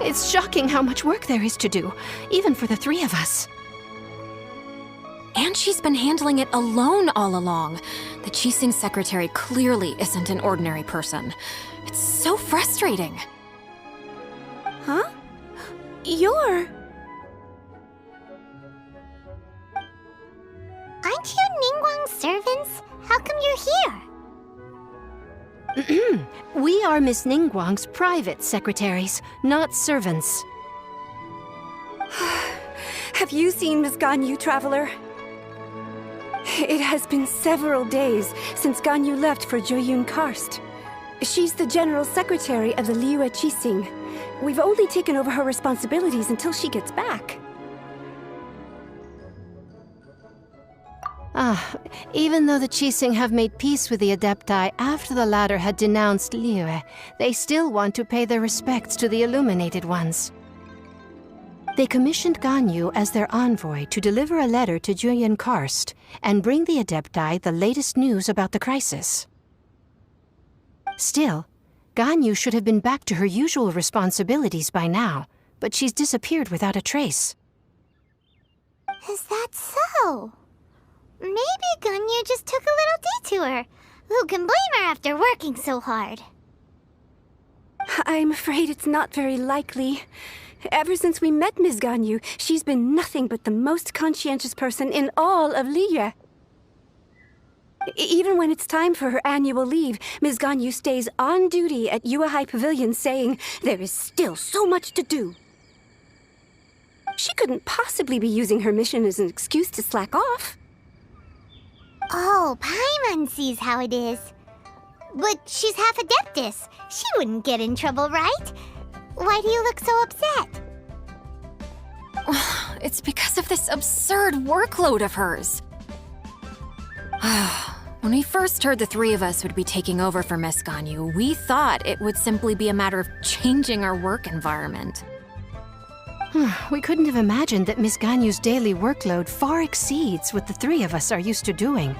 It's shocking how much work there is to do, even for the three of us. And she's been handling it alone all along. The Qixing secretary clearly isn't an ordinary person. It's so frustrating. Huh? You're... Aren't you Ningguang's servants? How come you're here? We are Miss Ningguang's private secretaries, not servants. Have you seen Miss Ganyu, Traveler? It has been several days since Ganyu left for Jueyun Karst. She's the general secretary of the Liyue Qixing. We've only taken over her responsibilities until she gets back. Even though the Qixing have made peace with the Adepti after the latter had denounced Liyue, they still want to pay their respects to the Illuminated Ones. They commissioned Ganyu as their envoy to deliver a letter to Jueyun Karst and bring the Adepti the latest news about the crisis. Still, Ganyu should have been back to her usual responsibilities by now, but she's disappeared without a trace. Is that so? Maybe Ganyu just took a little detour. Who can blame her after working so hard? I'm afraid it's not very likely. Ever since we met Ms. Ganyu, she's been nothing but the most conscientious person in all of Liyue. Even when it's time for her annual leave, Ms. Ganyu stays on duty at Yuehai Pavilion saying there is still so much to do. She couldn't possibly be using her mission as an excuse to slack off. Oh, Paimon sees how it is. But she's half Adeptus. She wouldn't get in trouble, right? Why do you look so upset? It's because of this absurd workload of hers. When we first heard the three of us would be taking over for Miss Ganyu, we thought it would simply be a matter of changing our work environment. We couldn't have imagined that Miss Ganyu's daily workload far exceeds what the three of us are used to doing.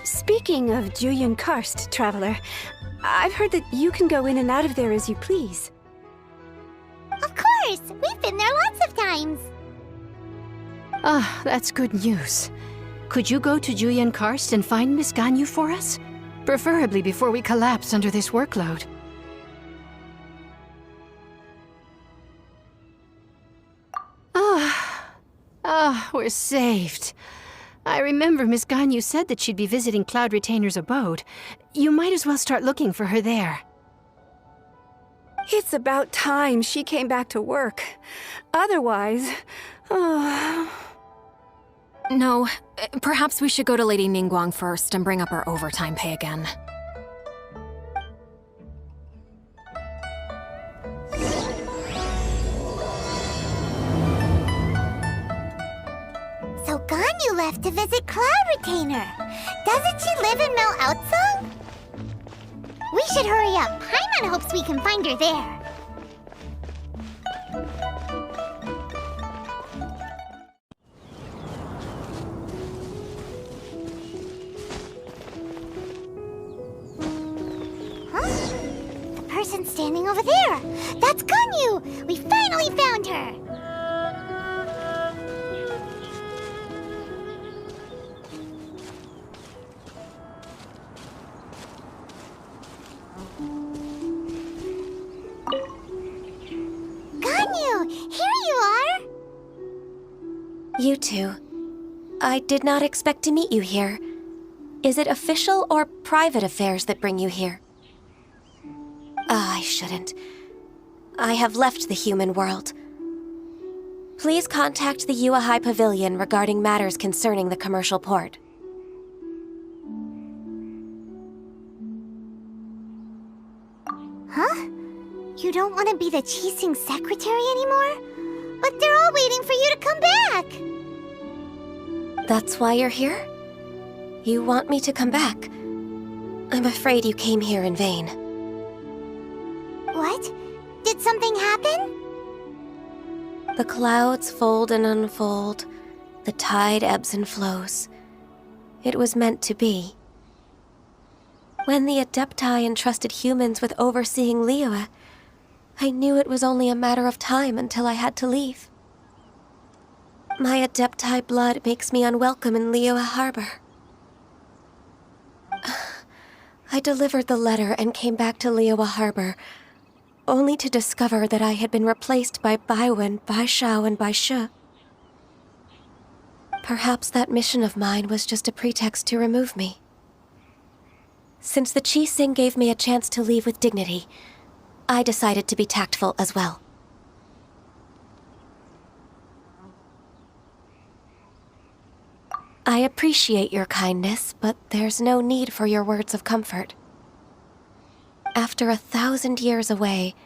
Speaking of Jueyun Karst, Traveler, I've heard that you can go in and out of there as you please. Of course! We've been there lots of times! That's good news. Could you go to Jueyun Karst and find Miss Ganyu for us? Preferably before we collapse under this workload. We're saved. I remember Miss Ganyu said that she'd be visiting Cloud Retainer's abode. You might as well start looking for her there. It's about time she came back to work. Otherwise... No, perhaps we should go to Lady Ningguang first and bring up our overtime pay again. So Ganyu left to visit Cloud Retainer. Doesn't she live in Mel Outsong? We should hurry up. Paimon hopes we can find her there. Huh? The person standing over there. That's Ganyu! We finally found her! You two. I did not expect to meet you here. Is it official or private affairs that bring you here? I shouldn't. I have left the human world. Please contact the Yuehai Pavilion regarding matters concerning the commercial port. Huh? You don't want to be the Qixing secretary anymore? But they're all waiting for you to come back! That's why you're here? You want me to come back? I'm afraid you came here in vain. What? Did something happen? The clouds fold and unfold. The tide ebbs and flows. It was meant to be. When the Adepti entrusted humans with overseeing Liyue, I knew it was only a matter of time until I had to leave. My Adepti blood makes me unwelcome in Liyue Harbor. I delivered the letter and came back to Liyue Harbor, only to discover that I had been replaced by Baiwen, Baishao, and Baishu. Perhaps that mission of mine was just a pretext to remove me. Since the Qixing gave me a chance to leave with dignity, I decided to be tactful as well. I appreciate your kindness, but there's no need for your words of comfort. After 1,000 years away,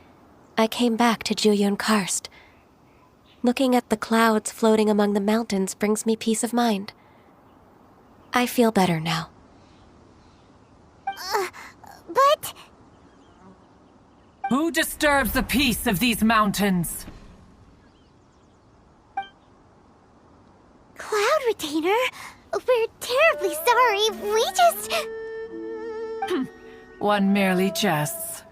I came back to Jueyun Karst. Looking at the clouds floating among the mountains brings me peace of mind. I feel better now. But... Who disturbs the peace of these mountains? Cloud Retainer, we're terribly sorry. We just... One merely jests.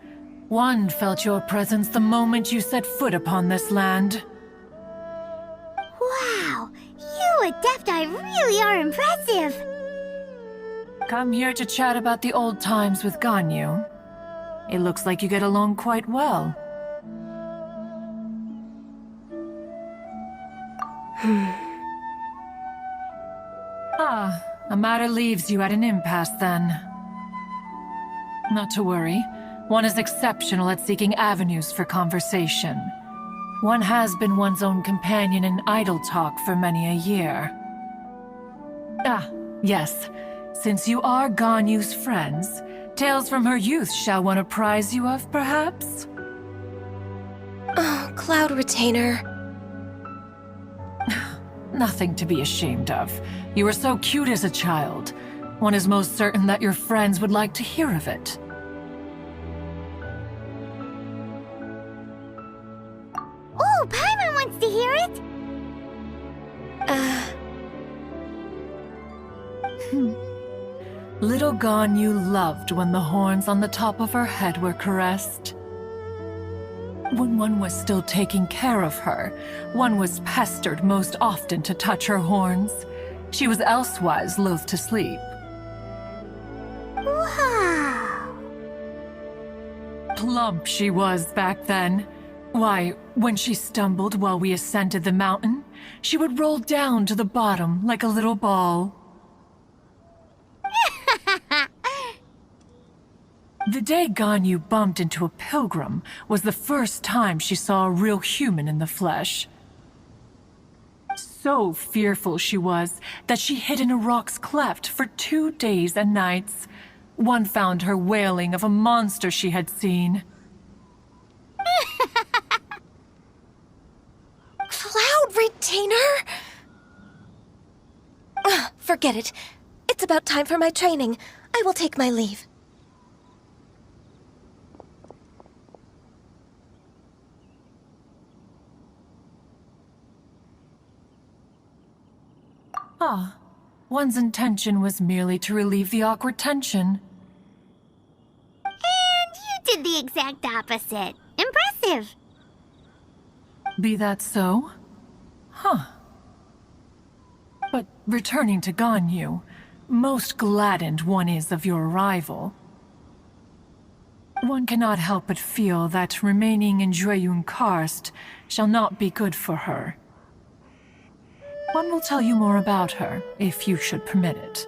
One felt your presence the moment you set foot upon this land. Wow, you Adepti really are impressive. Come here to chat about the old times with Ganyu. It looks like you get along quite well. A matter leaves you at an impasse then. Not to worry. One is exceptional at seeking avenues for conversation. One has been one's own companion in idle talk for many a year. Yes. Since you are Ganyu's friends, tales from her youth shall one apprise you of, perhaps? Oh, Cloud Retainer. Nothing to be ashamed of. You were so cute as a child. One is most certain that your friends would like to hear of it. Oh, Paimon wants to hear it. Little Ganyu loved when the horns on the top of her head were caressed. When one was still taking care of her, one was pestered most often to touch her horns. She was elsewise loath to sleep. Wow. Plump she was back then. Why, when she stumbled while we ascended the mountain, she would roll down to the bottom like a little ball. The day Ganyu bumped into a pilgrim was the first time she saw a real human in the flesh. So fearful she was that she hid in a rock's cleft for 2 days and nights. One found her wailing of a monster she had seen. Cloud Retainer? Forget it. It's about time for my training. I will take my leave. One's intention was merely to relieve the awkward tension. And you did the exact opposite. Impressive. Be that so? But returning to Ganyu, most gladdened one is of your arrival. One cannot help but feel that remaining in Jueyun Karst shall not be good for her. One will tell you more about her, if you should permit it.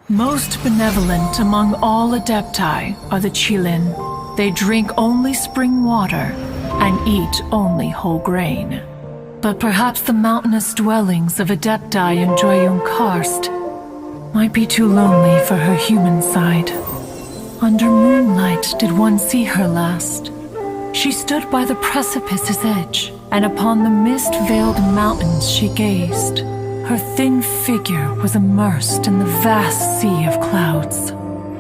Most benevolent among all Adepti are the Qilin. They drink only spring water and eat only whole grain. But perhaps the mountainous dwellings of Adepti in Jueyun Karst might be too lonely for her human side. Under moonlight did one see her last. She stood by the precipice's edge, and upon the mist-veiled mountains she gazed. Her thin figure was immersed in the vast sea of clouds.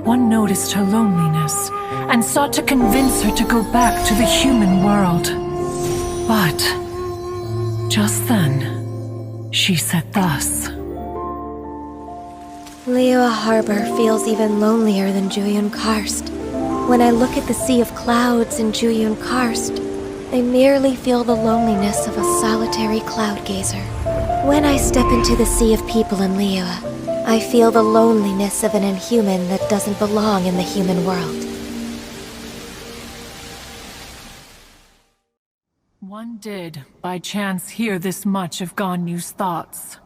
One noticed her loneliness, and sought to convince her to go back to the human world. But, just then, she said thus. Liyue Harbor feels even lonelier than Jueyun Karst. When I look at the sea of clouds in Jueyun Karst, I merely feel the loneliness of a solitary cloud gazer. When I step into the sea of people in Liyue, I feel the loneliness of an inhuman that doesn't belong in the human world. One did, by chance, hear this much of Ganyu's thoughts.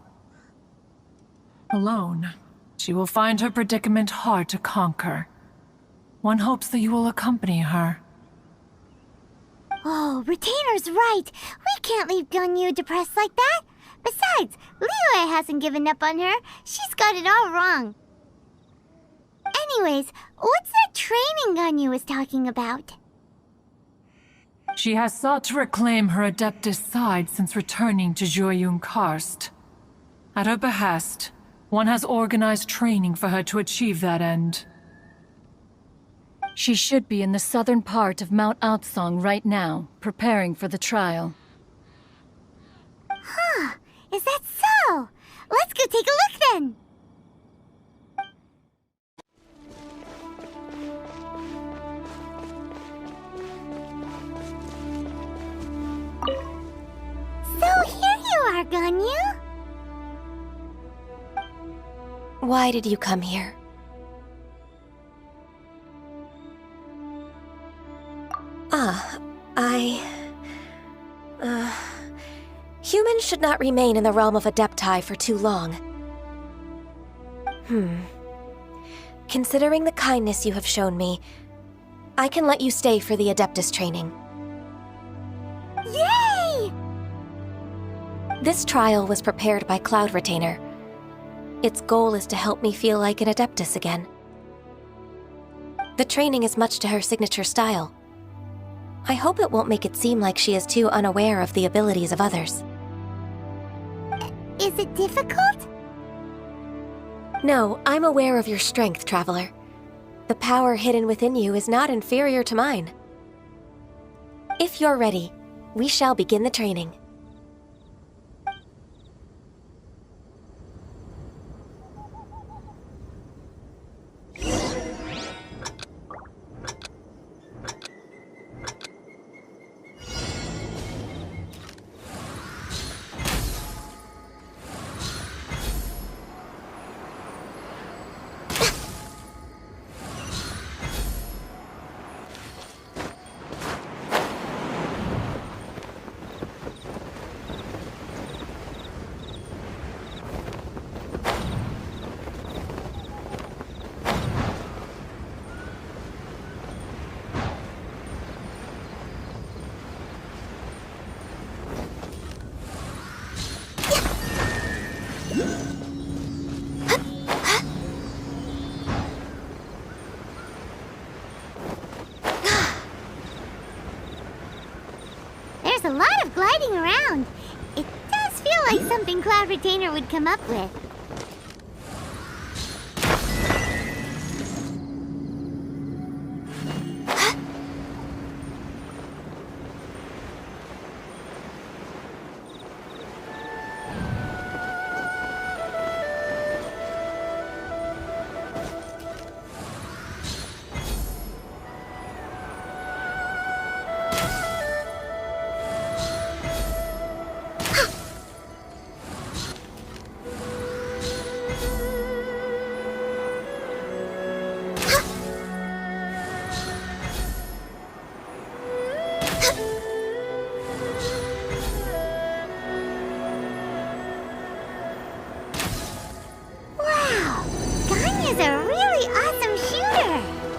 Alone, she will find her predicament hard to conquer. One hopes that you will accompany her. Oh, Retainer's right. We can't leave Ganyu depressed like that. Besides, Liyue hasn't given up on her. She's got it all wrong. Anyways, what's that training Ganyu was talking about? She has sought to reclaim her Adeptus side since returning to Jueyun Karst. At her behest, one has organized training for her to achieve that end. She should be in the southern part of Mount Aotsong right now, preparing for the trial. Huh, is that so? Let's go take a look then! So here you are, Ganyu! Why did you come here? Humans should not remain in the realm of Adepti for too long. Considering the kindness you have shown me, I can let you stay for the Adeptus training. Yay! This trial was prepared by Cloud Retainer. Its goal is to help me feel like an Adeptus again. The training is much to her signature style. I hope it won't make it seem like she is too unaware of the abilities of others. Is it difficult? No, I'm aware of your strength, Traveler. The power hidden within you is not inferior to mine. If you're ready, we shall begin the training. There's a lot of gliding around. It does feel like something Cloud Retainer would come up with.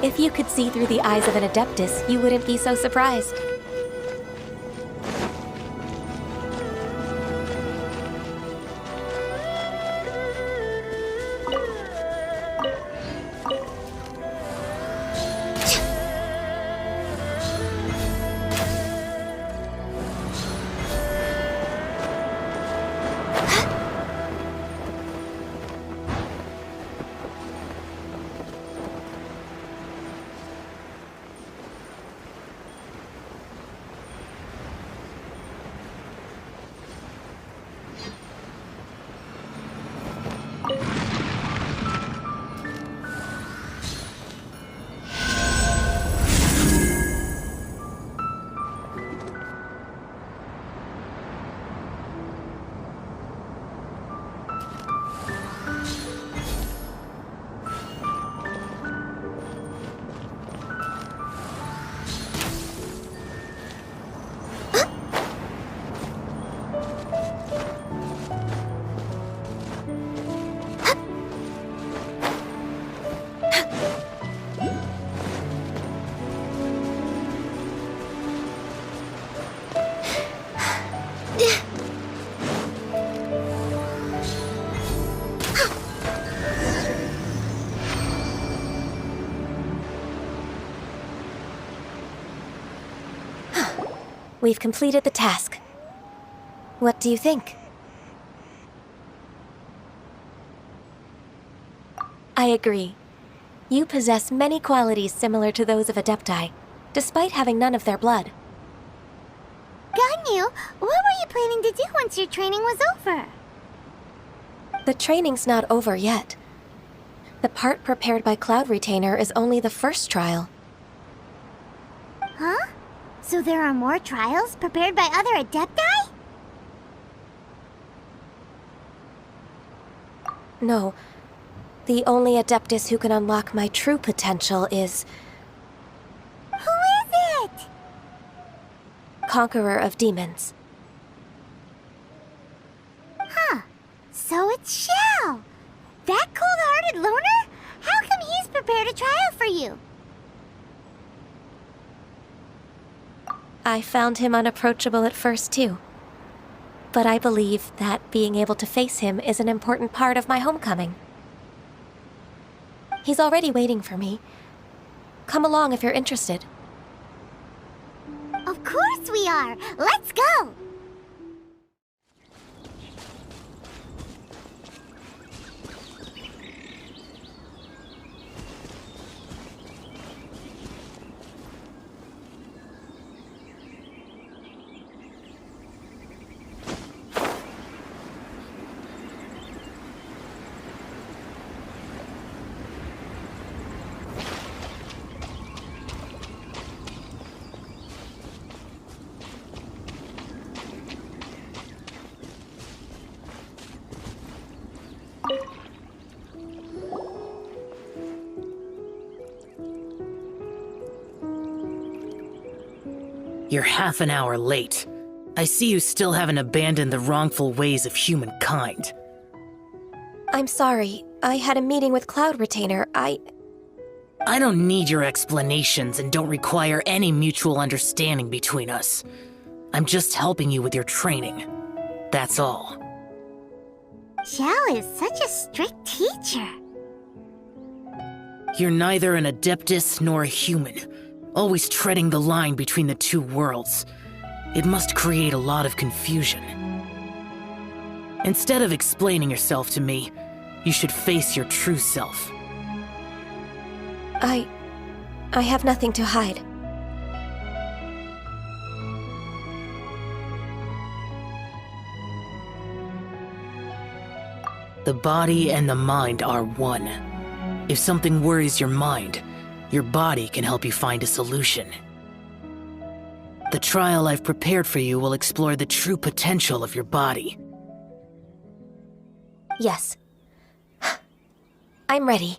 If you could see through the eyes of an Adeptus, you wouldn't be so surprised. We've completed the task. What do you think? I agree. You possess many qualities similar to those of Adepti, despite having none of their blood. Ganyu, what were you planning to do once your training was over? The training's not over yet. The part prepared by Cloud Retainer is only the first trial. Huh? So there are more trials prepared by other Adepti? No. The only Adeptus who can unlock my true potential is Who is it? Conqueror of Demons. Huh. So it's Shao. That cold-hearted loner? How come he's prepared a trial for you? I found him unapproachable at first, too. But I believe that being able to face him is an important part of my homecoming. He's already waiting for me. Come along if you're interested. Of course we are. Let's go. You're half an hour late. I see you still haven't abandoned the wrongful ways of humankind. I'm sorry. I had a meeting with Cloud Retainer. I don't need your explanations and don't require any mutual understanding between us. I'm just helping you with your training. That's all. Xiao is such a strict teacher. You're neither an Adeptus nor a human, always treading the line between the two worlds. It must create a lot of confusion. Instead of explaining yourself to me, you should face your true self. I have nothing to hide. The body and the mind are one. If something worries your mind, your body can help you find a solution. The trial I've prepared for you will explore the true potential of your body. Yes. I'm ready.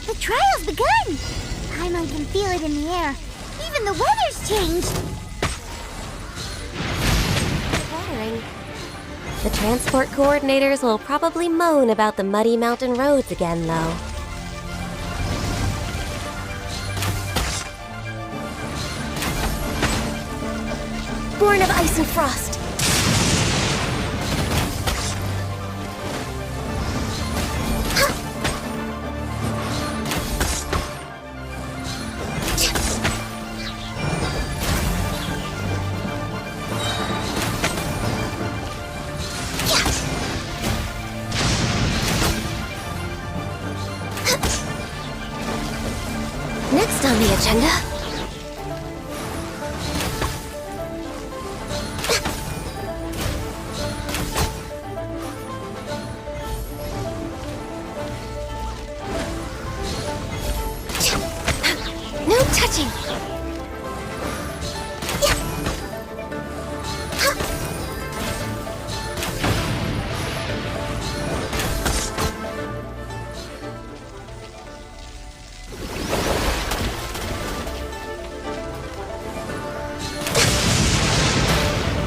The trial's begun! Paimon can feel it in the air. Even the weather's changed. Flattering. The transport coordinators will probably moan about the muddy mountain roads again, though. Born of ice and frost. Next on the agenda. No touching.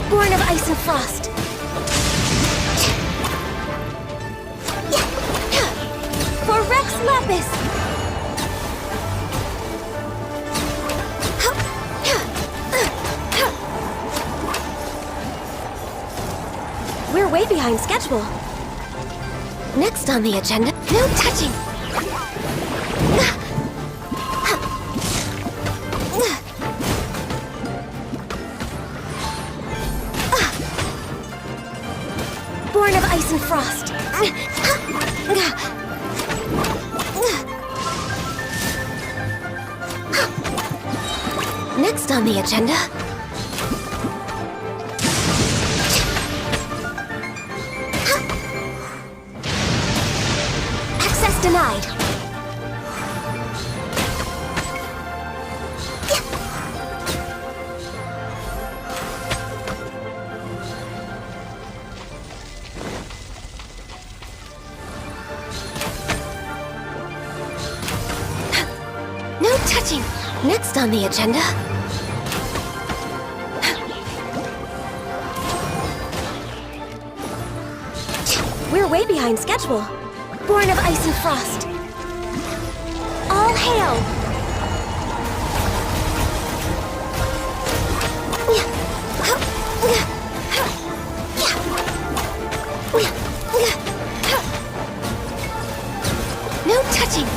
Born of ice and frost. Lapis! We're way behind schedule. Next on the agenda, no touching! Born of ice and frost. Next on the agenda... Access denied. No touching. Next on the agenda... We're way behind schedule. Born of ice and frost. All hail! No touching!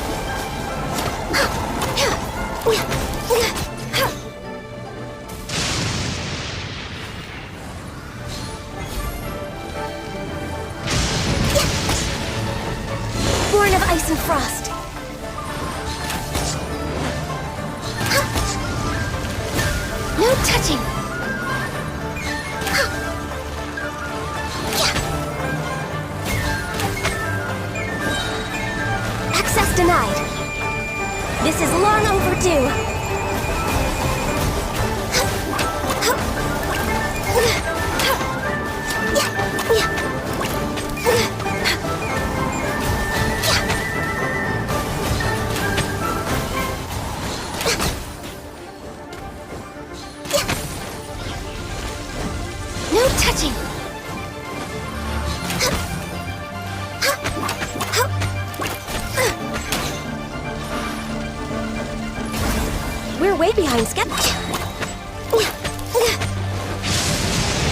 Born of ice and frost. No touching. Access denied. This is long overdue. No touching! We're way behind schedule.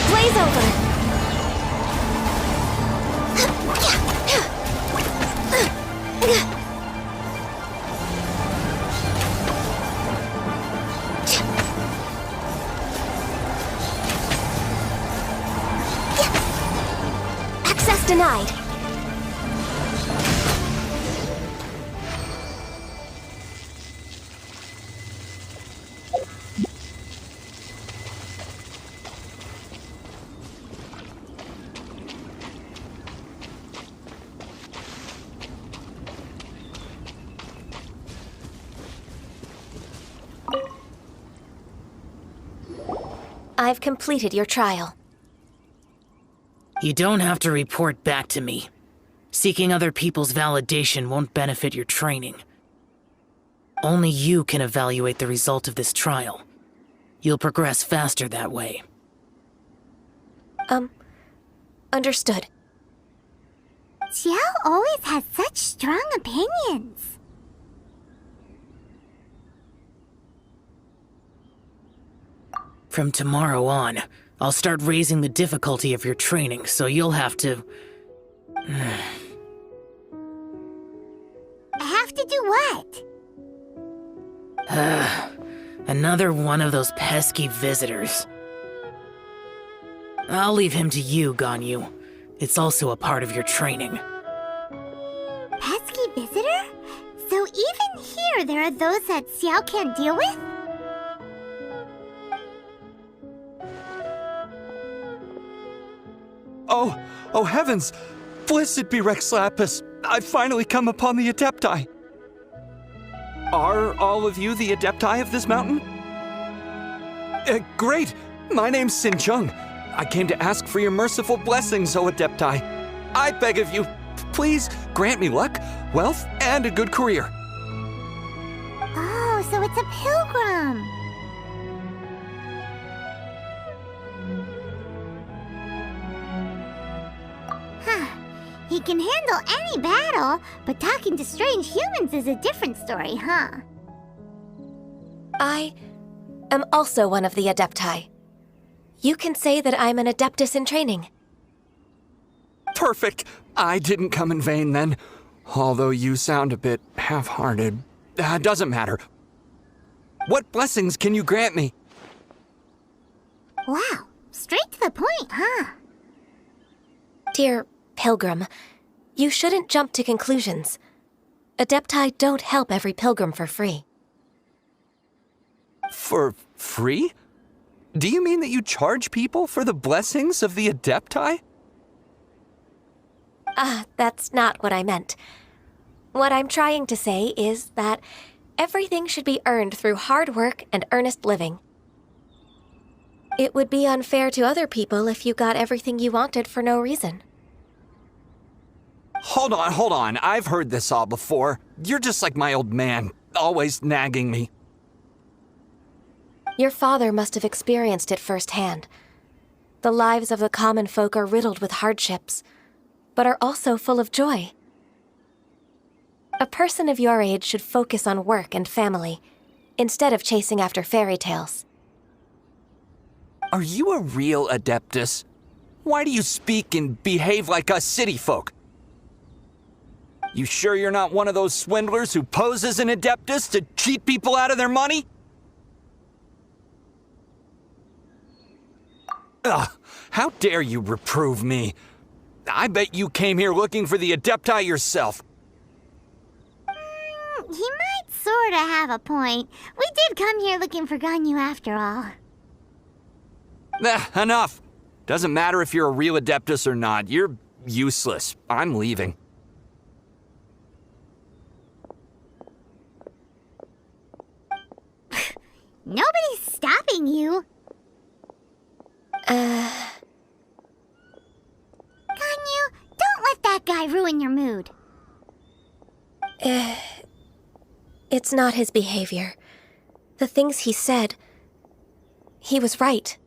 Blaze over! Access denied. I've completed your trial. You don't have to report back to me. Seeking other people's validation won't benefit your training. Only you can evaluate the result of this trial. You'll progress faster that way. Understood. Xiao always has such strong opinions. From tomorrow on, I'll start raising the difficulty of your training, so you'll have to... Have to do what? Another one of those pesky visitors. I'll leave him to you, Ganyu. It's also a part of your training. Pesky visitor? So even here there are those that Xiao can't deal with? Oh heavens! Blessed be Rex Lapis! I've finally come upon the Adepti! Are all of you the Adepti of this mountain? Great! My name's Sin Chung. I came to ask for your merciful blessings, O Adepti. I beg of you, please grant me luck, wealth, and a good career. Oh, so it's a pilgrim. He can handle any battle, but talking to strange humans is a different story, huh? I am also one of the Adepti. You can say that I'm an Adeptus in training. Perfect. I didn't come in vain then. Although you sound a bit half-hearted. Doesn't matter. What blessings can you grant me? Wow, straight to the point, huh? Dear Pilgrim, you shouldn't jump to conclusions. Adepti don't help every pilgrim for free. For free? Do you mean that you charge people for the blessings of the Adepti? That's not what I meant. What I'm trying to say is that everything should be earned through hard work and earnest living. It would be unfair to other people if you got everything you wanted for no reason. Hold on. I've heard this all before. You're just like my old man, always nagging me. Your father must have experienced it firsthand. The lives of the common folk are riddled with hardships, but are also full of joy. A person of your age should focus on work and family, instead of chasing after fairy tales. Are you a real Adeptus? Why do you speak and behave like us city folk? You sure you're not one of those swindlers who pose as an Adeptus to cheat people out of their money? Ugh, how dare you reprove me? I bet you came here looking for the Adepti yourself. He might sorta have a point. We did come here looking for Ganyu after all. Enough. Doesn't matter if you're a real Adeptus or not. You're useless. I'm leaving. Nobody's stopping you. Ganyu, don't let that guy ruin your mood. It's not his behavior. The things he said, he was right.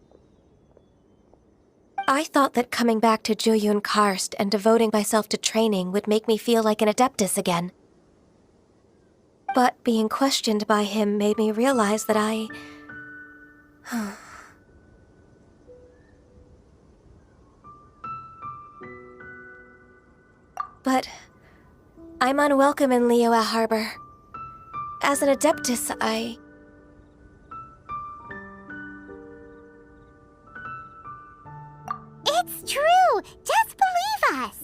I thought that coming back to Jueyun Karst and devoting myself to training would make me feel like an Adeptus again. But being questioned by him made me realize that I... But I'm unwelcome in Liyue Harbor. As an Adeptus, It's true! Just believe us!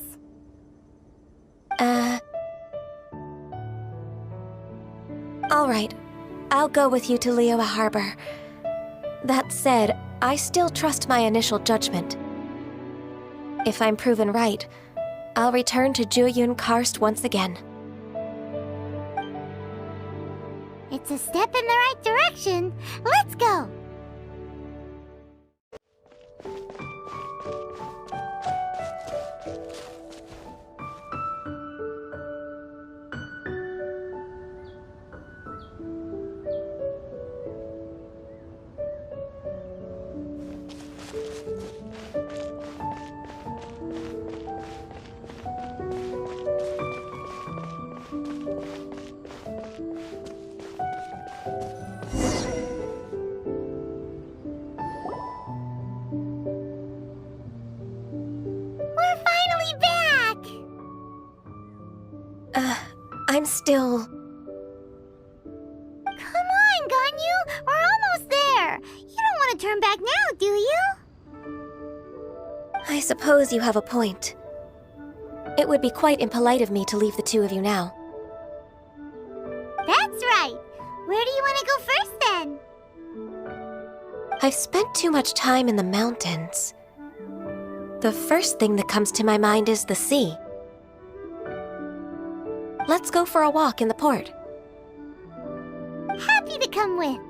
All right. I'll go with you to Liyue Harbor. That said, I still trust my initial judgment. If I'm proven right, I'll return to Jueyun Karst once again. It's a step in the right direction. Let's go! I'm still... Come on, Ganyu! We're almost there! You don't want to turn back now, do you? I suppose you have a point. It would be quite impolite of me to leave the two of you now. That's right! Where do you want to go first, then? I've spent too much time in the mountains. The first thing that comes to my mind is the sea. Let's go for a walk in the port. Happy to come with.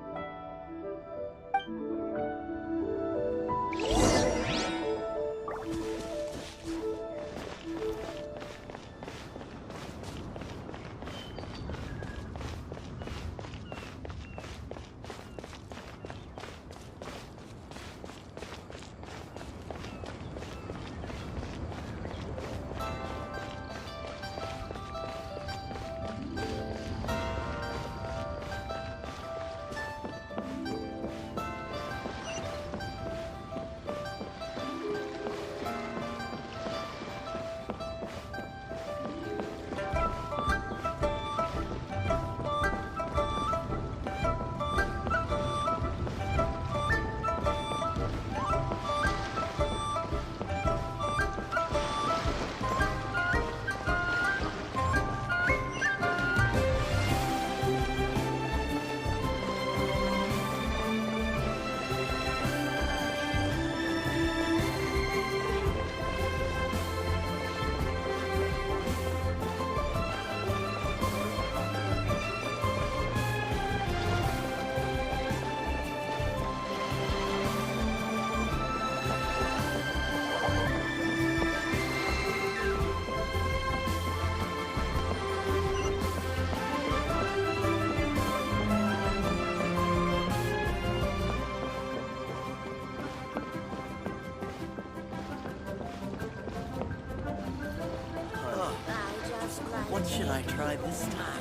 What should I try this time?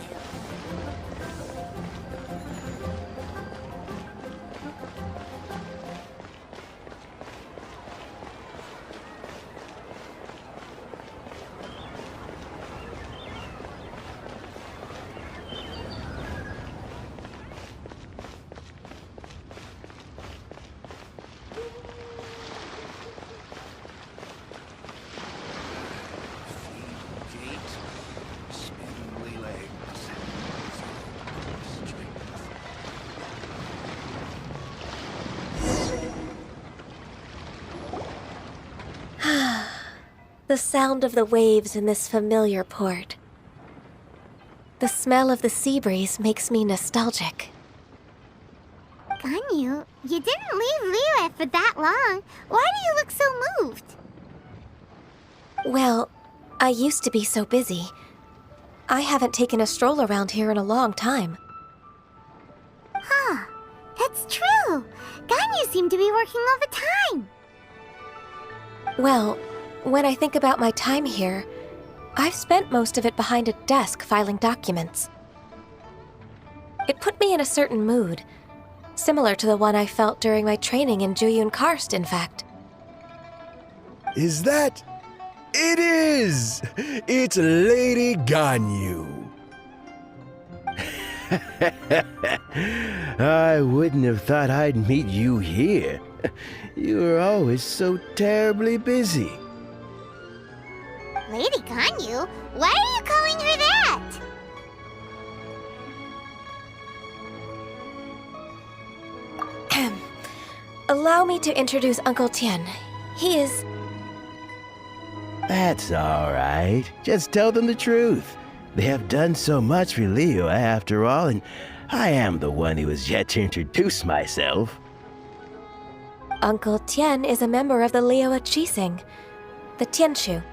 The sound of the waves in this familiar port. The smell of the sea breeze makes me nostalgic. Ganyu, you didn't leave Liyue for that long. Why do you look so moved? Well, I used to be so busy. I haven't taken a stroll around here in a long time. Huh. It's true. Ganyu seemed to be working all the time. Well, when I think about my time here, I've spent most of it behind a desk filing documents. It put me in a certain mood, similar to the one I felt during my training in Juyun Karst, in fact. Is that... It is! It's Lady Ganyu. I wouldn't have thought I'd meet you here. You were always so terribly busy. Lady Ganyu? Why are you calling her that? Allow me to introduce Uncle Tian. He is... That's all right. Just tell them the truth. They have done so much for Liyue after all, and I am the one who has yet to introduce myself. Uncle Tian is a member of the Liyue Qixing, the Tianshu.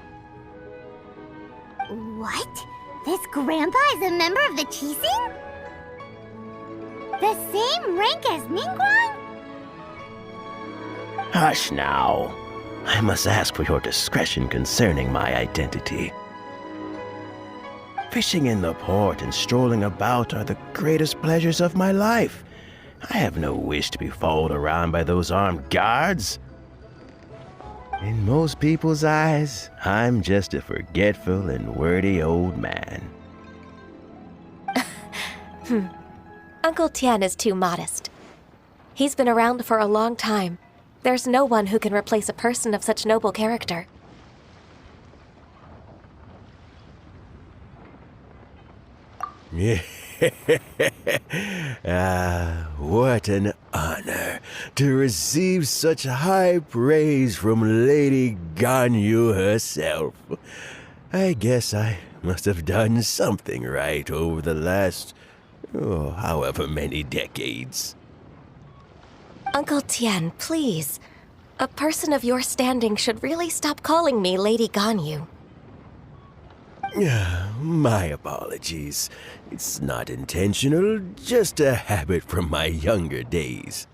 What? This grandpa is a member of the Qixing? The same rank as Ningguang? Hush now. I must ask for your discretion concerning my identity. Fishing in the port and strolling about are the greatest pleasures of my life. I have no wish to be followed around by those armed guards. In most people's eyes, I'm just a forgetful and wordy old man. Uncle Tian is too modest. He's been around for a long time. There's no one who can replace a person of such noble character. What an honor to receive such high praise from Lady Ganyu herself. I guess I must have done something right over the last, however many decades. Uncle Tian, please. A person of your standing should really stop calling me Lady Ganyu. My apologies. It's not intentional, just a habit from my younger days.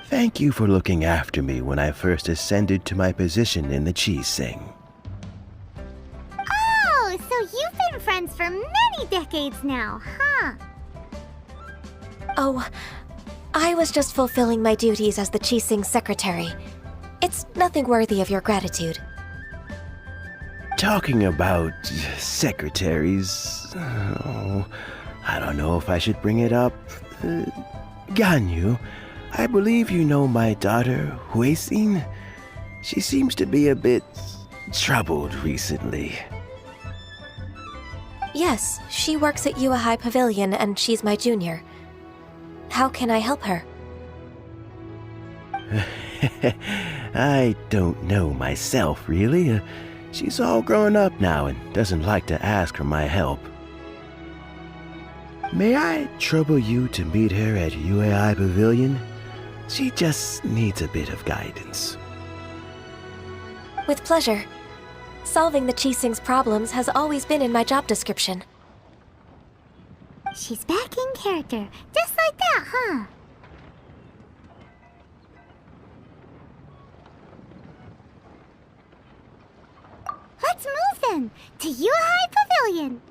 Thank you for looking after me when I first ascended to my position in the Qixing. Oh, so you've been friends for many decades now, huh? Oh, I was just fulfilling my duties as the Qixing secretary. It's nothing worthy of your gratitude. Talking about secretaries, I don't know if I should bring it up. Ganyu, I believe you know my daughter, Huixin. She seems to be a bit troubled recently. Yes, she works at Yuehai Pavilion and she's my junior. How can I help her? I don't know myself, really. She's all grown up now and doesn't like to ask for my help. May I trouble you to meet her at Yuehai Pavilion? She just needs a bit of guidance. With pleasure. Solving the Qixing's problems has always been in my job description. She's back in character, just like that, huh? Let's move Welcome to Yuhai Pavilion.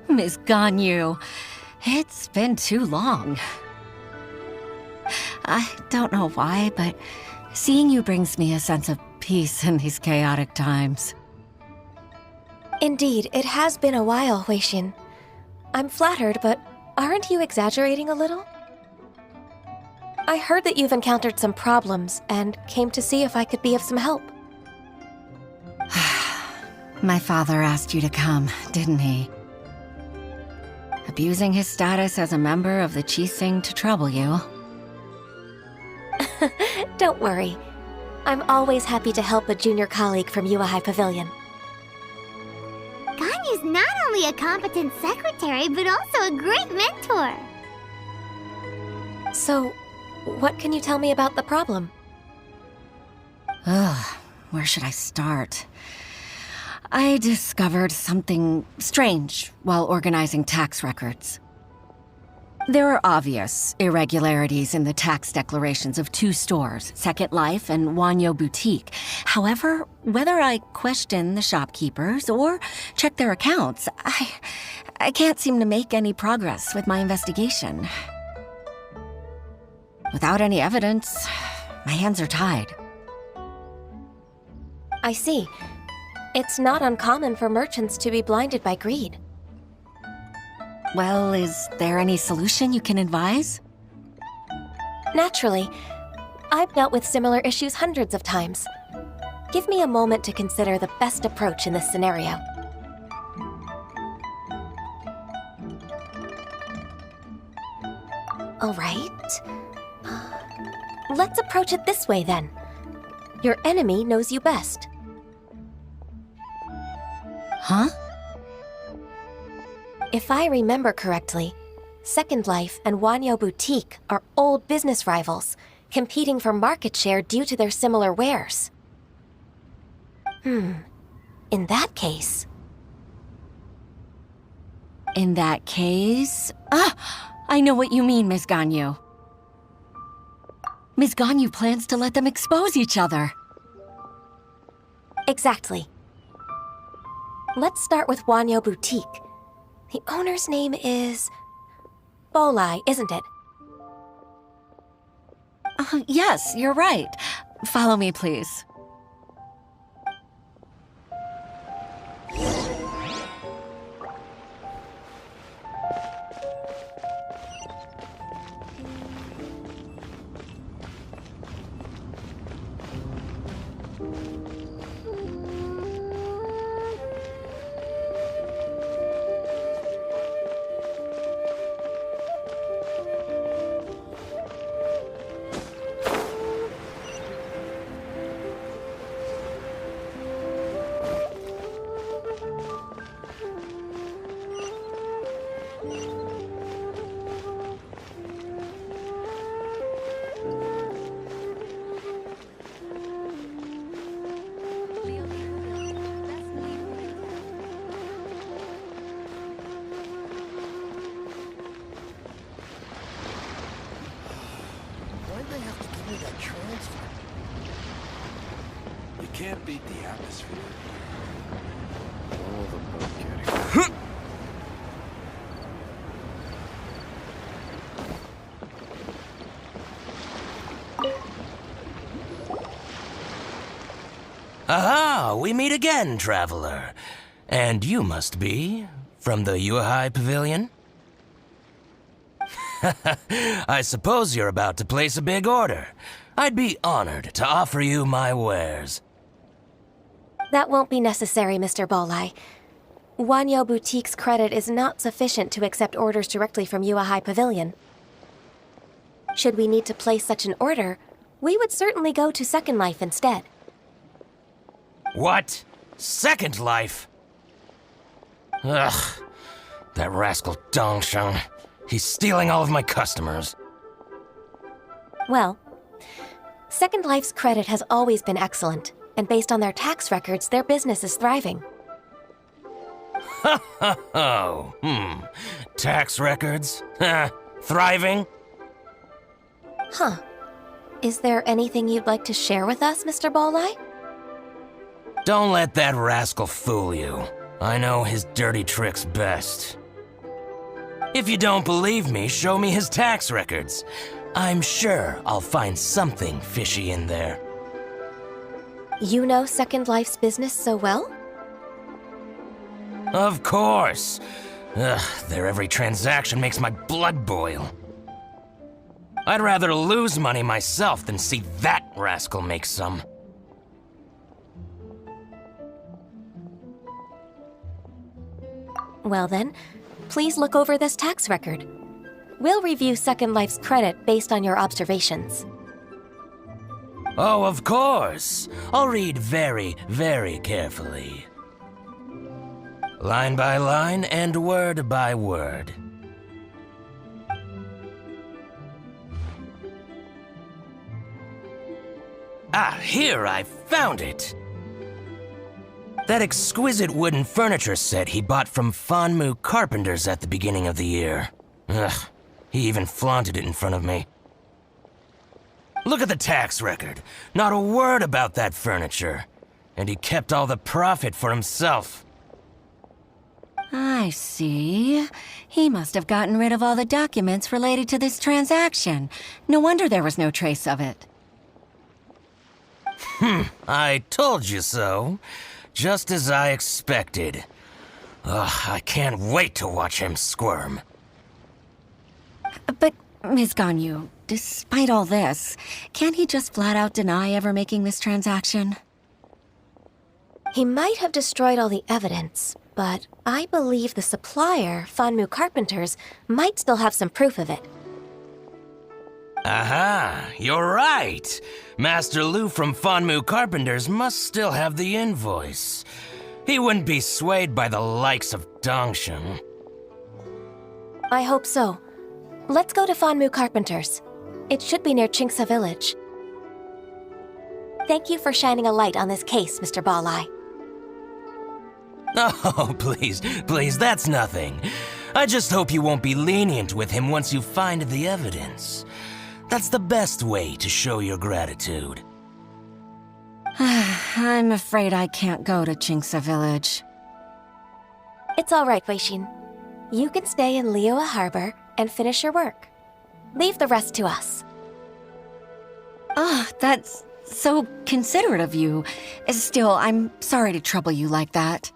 Miss Ganyu, it's been too long. I don't know why, but seeing you brings me a sense of peace in these chaotic times. Indeed, it has been a while, Huixin. I'm flattered, but aren't you exaggerating a little? I heard that you've encountered some problems and came to see if I could be of some help. My father asked you to come, didn't he? Abusing his status as a member of the Qixing to trouble you. Don't worry. I'm always happy to help a junior colleague from Yuhai Pavilion. Ganyu's not only a competent secretary, but also a great mentor. So, what can you tell me about the problem? Ugh, where should I start? I discovered something strange while organizing tax records. There are obvious irregularities in the tax declarations of two stores, Second Life and Wanyo Boutique. However, whether I question the shopkeepers or check their accounts, I can't seem to make any progress with my investigation. Without any evidence, my hands are tied. I see. It's not uncommon for merchants to be blinded by greed. Well, is there any solution you can advise? Naturally. I've dealt with similar issues hundreds of times. Give me a moment to consider the best approach in this scenario. All right. Let's approach it this way, then. Your enemy knows you best. Huh? If I remember correctly, Second Life and Wanyo Boutique are old business rivals, competing for market share due to their similar wares. In that case... In that case... I know what you mean, Miss Ganyu. Miss Ganyu plans to let them expose each other. Exactly. Let's start with Wanyo Boutique. The owner's name is... Bolai, isn't it? Yes, you're right. Follow me, please. can't beat the atmosphere. All the boat getting. Aha! We meet again, traveler. And you must be from the Yuehai Pavilion? I suppose you're about to place a big order. I'd be honored to offer you my wares. That won't be necessary, Mr. Bolai. Wanyo Boutique's credit is not sufficient to accept orders directly from Yuehai Pavilion. Should we need to place such an order, we would certainly go to Second Life instead. What? Second Life? Ugh. That rascal Dongsheng. He's stealing all of my customers. Well, Second Life's credit has always been excellent, and based on their tax records, their business is thriving. Tax records? Thriving? Huh. Is there anything you'd like to share with us, Mr. Bolai? Don't let that rascal fool you. I know his dirty tricks best. If you don't believe me, show me his tax records. I'm sure I'll find something fishy in there. You know Second Life's business so well? Of course. Their every transaction makes my blood boil. I'd rather lose money myself than see that rascal make some. Well then, please look over this tax record. We'll review Second Life's credit based on your observations. Oh, of course. I'll read very, very carefully. Line by line and word by word. Ah, here, I found it! That exquisite wooden furniture set he bought from Fanmu Carpenters at the beginning of the year. Ugh, he even flaunted it in front of me. Look at the tax record. Not a word about that furniture. And he kept all the profit for himself. I see. He must have gotten rid of all the documents related to this transaction. No wonder there was no trace of it. I told you so. Just as I expected. Ugh, I can't wait to watch him squirm. But, Ms. Ganyu, despite all this, can't he just flat out deny ever making this transaction? He might have destroyed all the evidence, but I believe the supplier, Fanmu Carpenters, might still have some proof of it. Aha, you're right. Master Lu from Fanmu Carpenters must still have the invoice. He wouldn't be swayed by the likes of Dongsheng. I hope so. Let's go to Fanmu Carpenters. It should be near Chingsa Village. Thank you for shining a light on this case, Mr. Bolai. Oh, please, that's nothing. I just hope you won't be lenient with him once you find the evidence. That's the best way to show your gratitude. I'm afraid I can't go to Chingsa Village. It's all right, Weishin. You can stay in Liyue Harbor and finish your work. Leave the rest to us. Ah, that's so considerate of you. Still, I'm sorry to trouble you like that.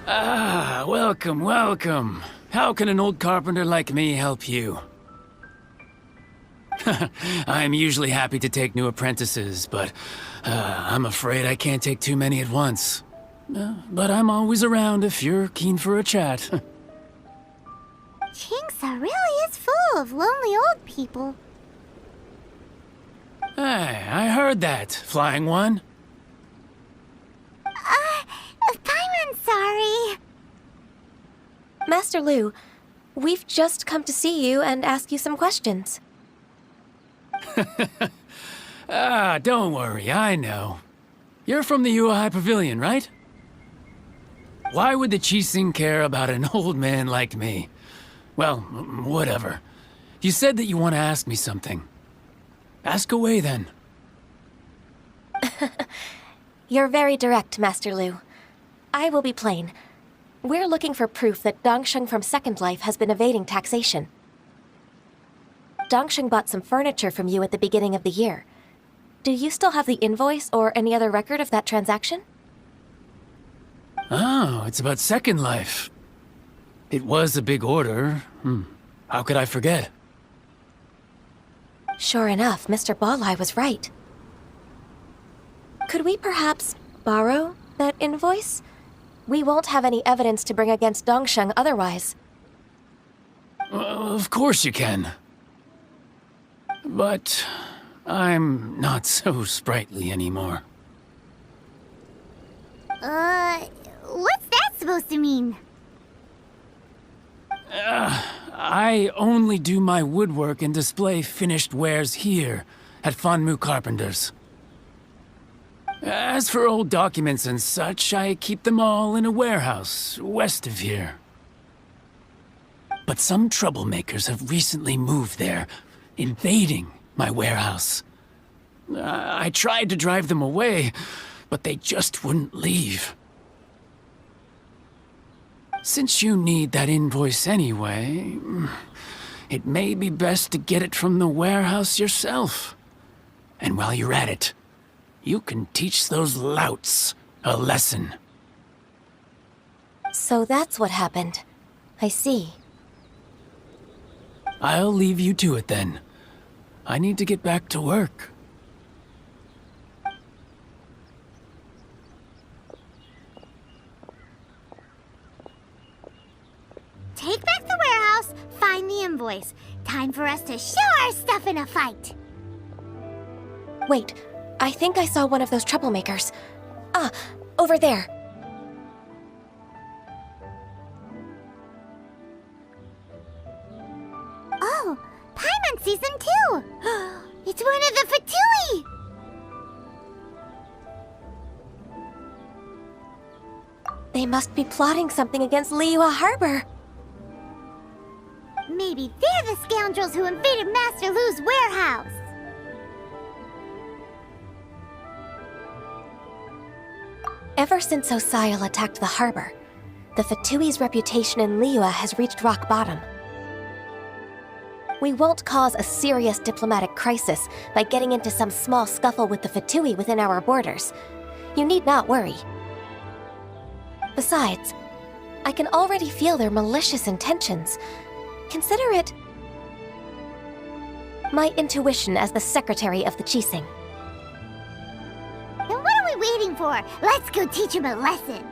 Ah, welcome, welcome. How can an old carpenter like me help you? I'm usually happy to take new apprentices, but I'm afraid I can't take too many at once. But I'm always around if you're keen for a chat. Chingsa really is full of lonely old people. Hey, I heard that, Flying One. Paimon's sorry. Master Lu, we've just come to see you and ask you some questions. Don't worry, I know. You're from the Yuehai Pavilion, right? Why would the Qixing care about an old man like me? Well, whatever. You said that you want to ask me something. Ask away, then. You're very direct, Master Lu. I will be plain. We're looking for proof that Dongsheng from Second Life has been evading taxation. Dongsheng bought some furniture from you at the beginning of the year. Do you still have the invoice or any other record of that transaction? Oh, it's about Second Life. It was a big order. How could I forget? Sure enough, Mr. Balai was right. Could we perhaps borrow that invoice? We won't have any evidence to bring against Dongsheng otherwise. Of course you can. But I'm not so sprightly anymore. What's that supposed to mean? I only do my woodwork and display finished wares here at Fanmu Carpenters. As for old documents and such, I keep them all in a warehouse west of here. But some troublemakers have recently moved there, invading my warehouse. I tried to drive them away, but they just wouldn't leave. Since you need that invoice anyway, it may be best to get it from the warehouse yourself. And while you're at it, you can teach those louts a lesson. So that's what happened. I see. I'll leave you to it then. I need to get back to work. Take back the warehouse, find the invoice. Time for us to show our stuff in a fight. Wait, I think I saw one of those troublemakers. Ah, over there. Oh, Paimon sees them too! It's one of the Fatui! They must be plotting something against Liyue Harbor. Maybe they're the scoundrels who invaded Master Lu's warehouse. Ever since Osial attacked the harbor, the Fatui's reputation in Liyue has reached rock bottom. We won't cause a serious diplomatic crisis by getting into some small scuffle with the Fatui within our borders. You need not worry. Besides, I can already feel their malicious intentions. Consider it my intuition as the secretary of the Qixing. Then what are we waiting for? Let's go teach him a lesson.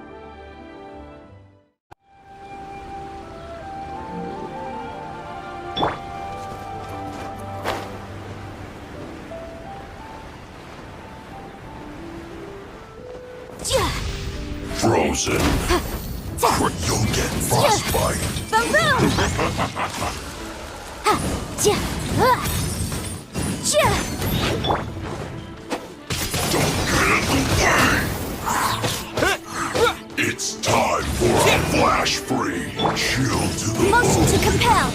Frozen. You'll get frostbite. Boom boom! It's time for a flash free. Chill to the Motion to compel.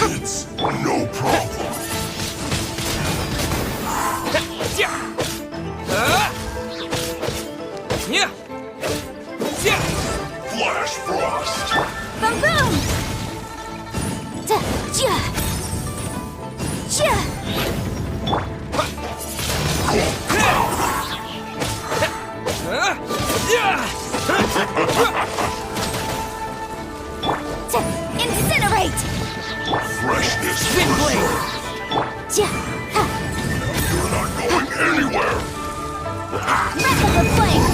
It's no problem. Flash frost. Boom boom! Incinerate! Freshness Wind blade! You're not going anywhere! Breath of the flame!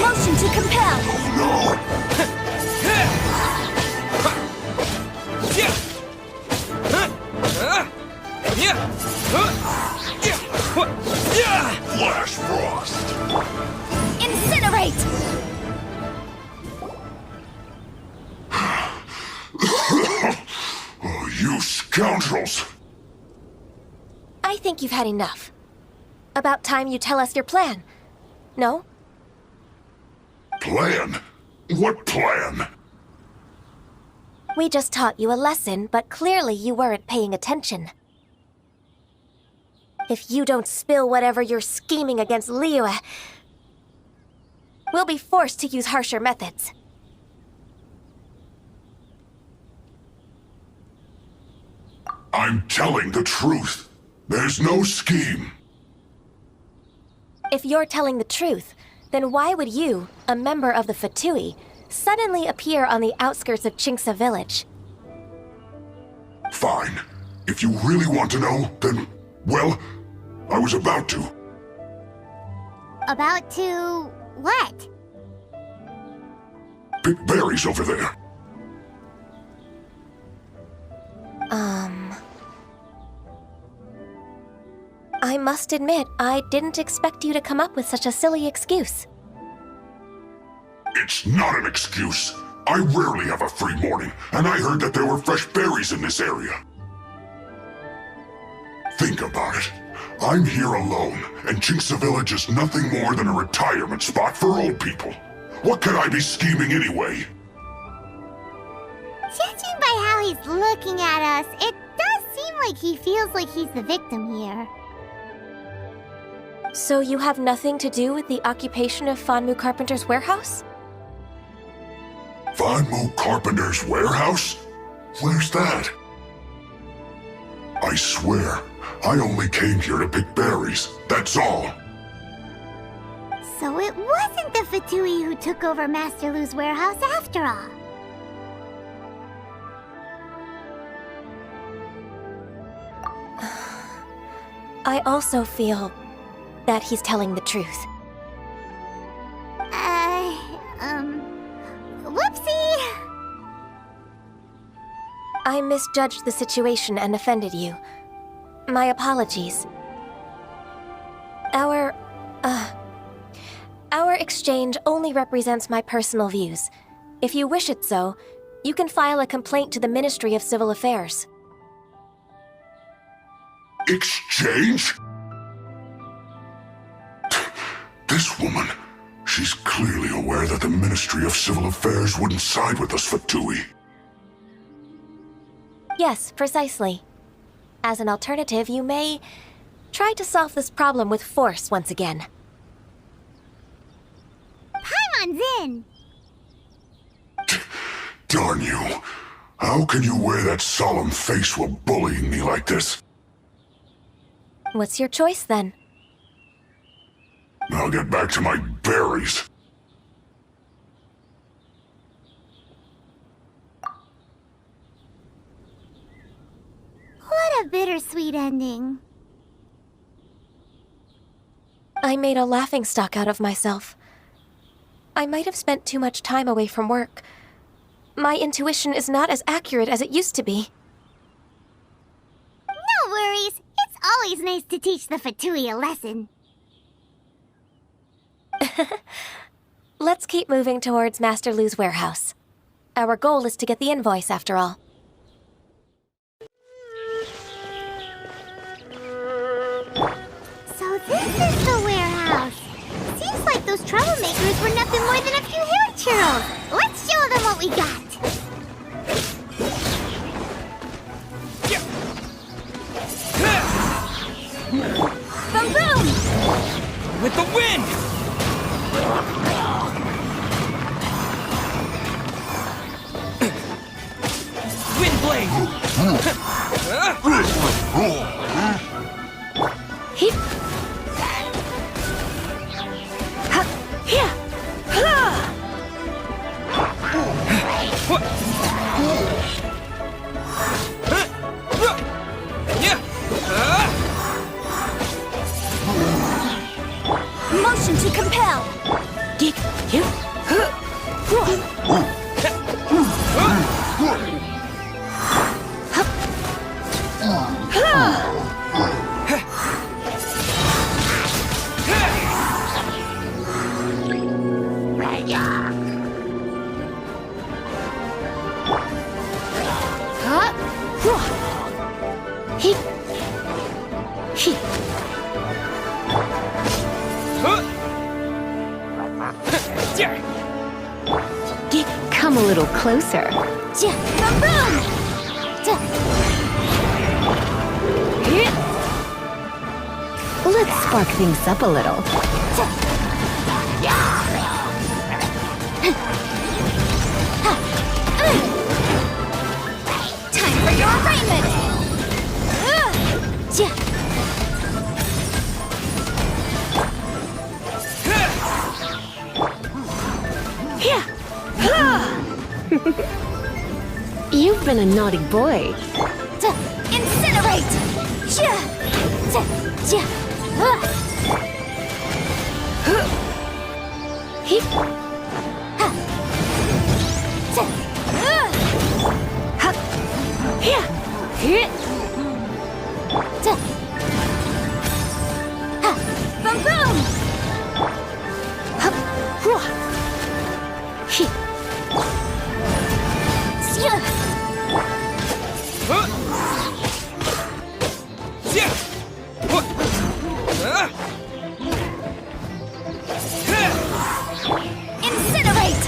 Motion to compel! No! Flash Frost! Incinerate! Oh, you scoundrels! I think you've had enough. About time you tell us your plan. No? Plan? What plan? We just taught you a lesson, but clearly you weren't paying attention. If you don't spill whatever you're scheming against Liyue, we'll be forced to use harsher methods. I'm telling the truth. There's no scheme. If you're telling the truth, then why would you, a member of the Fatui, suddenly appear on the outskirts of Chinksa village? Fine. If you really want to know, then, well, I was about to. About to... what? Pick berries over there. I must admit, I didn't expect you to come up with such a silly excuse. It's not an excuse. I rarely have a free morning, and I heard that there were fresh berries in this area. Think about it. I'm here alone, and Chinksa Village is nothing more than a retirement spot for old people. What could I be scheming anyway? Judging by how he's looking at us, it does seem like he feels like he's the victim here. So you have nothing to do with the occupation of Fanmu Carpenter's warehouse? Fanmu Carpenter's warehouse? Where's that? I swear, I only came here to pick berries, that's all. So it wasn't the Fatui who took over Master Lu's warehouse after all. I also feel that he's telling the truth. Whoopsie! I misjudged the situation and offended you. My apologies. Our exchange only represents my personal views. If you wish it so, you can file a complaint to the Ministry of Civil Affairs. Exchange? This woman, she's clearly aware that the Ministry of Civil Affairs wouldn't side with us, Fatui. Yes, precisely. As an alternative, you may try to solve this problem with force once again. Paimon's in! Darn you. How can you wear that solemn face while bullying me like this? What's your choice, then? I'll get back to my berries. What a bittersweet ending. I made a laughingstock out of myself. I might have spent too much time away from work. My intuition is not as accurate as it used to be. No worries. It's always nice to teach the Fatui a lesson. Let's keep moving towards Master Lu's warehouse. Our goal is to get the invoice, after all. So this is the warehouse. Seems like those troublemakers were nothing more than a few hilly churros. Let's show them what we got. Boom boom! With the wind! Wind blade! Motion to compel! Dig, here. Come a little closer. Let's spark things up a little. Time for your arraignment! You've been a naughty boy. Incinerate! Boom boom! Incinerate!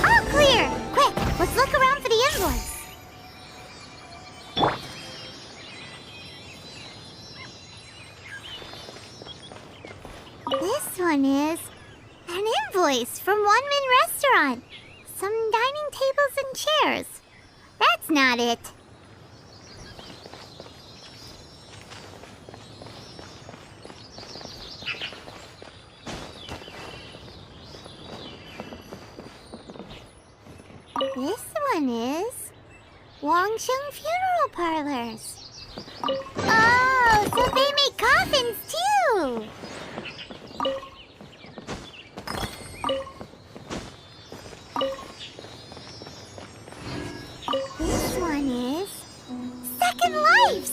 All clear! Quick, let's look around for the invoice. This one is an invoice from One Min Restaurant. Some dining tables and chairs. That's not it. This one is Wangsheng Funeral Parlors. Oh, so they make coffins too! This one is Second Lives!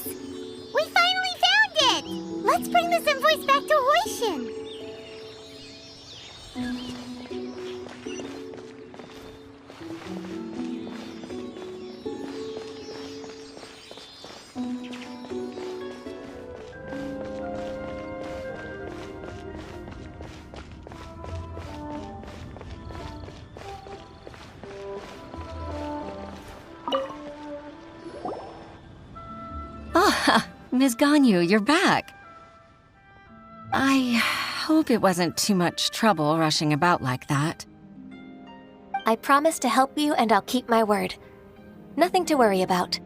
We finally found it! Let's bring this invoice back to Hoishin. Ms. Ganyu, you're back. I hope it wasn't too much trouble rushing about like that. I promise to help you and I'll keep my word. Nothing to worry about.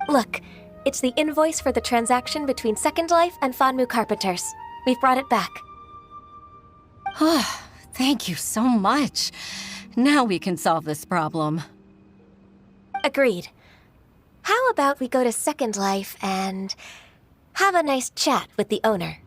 Look, it's the invoice for the transaction between Second Life and Fanmu Carpenters. We've brought it back. Oh, thank you so much. Now we can solve this problem. Agreed. How about we go to Second Life and have a nice chat with the owner?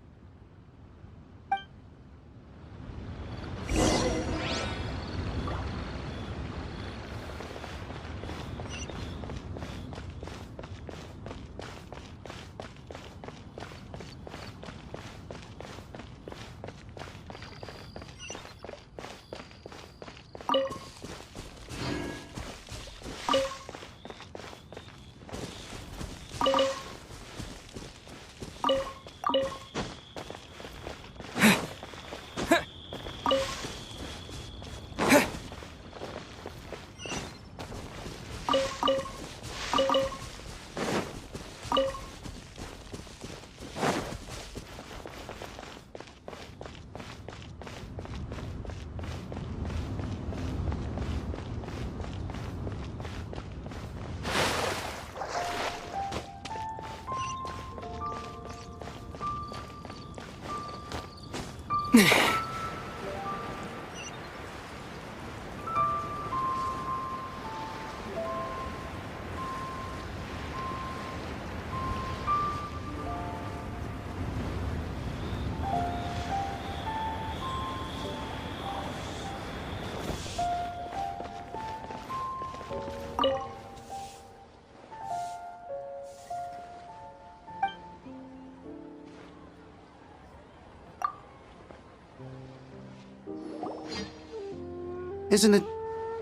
Isn't it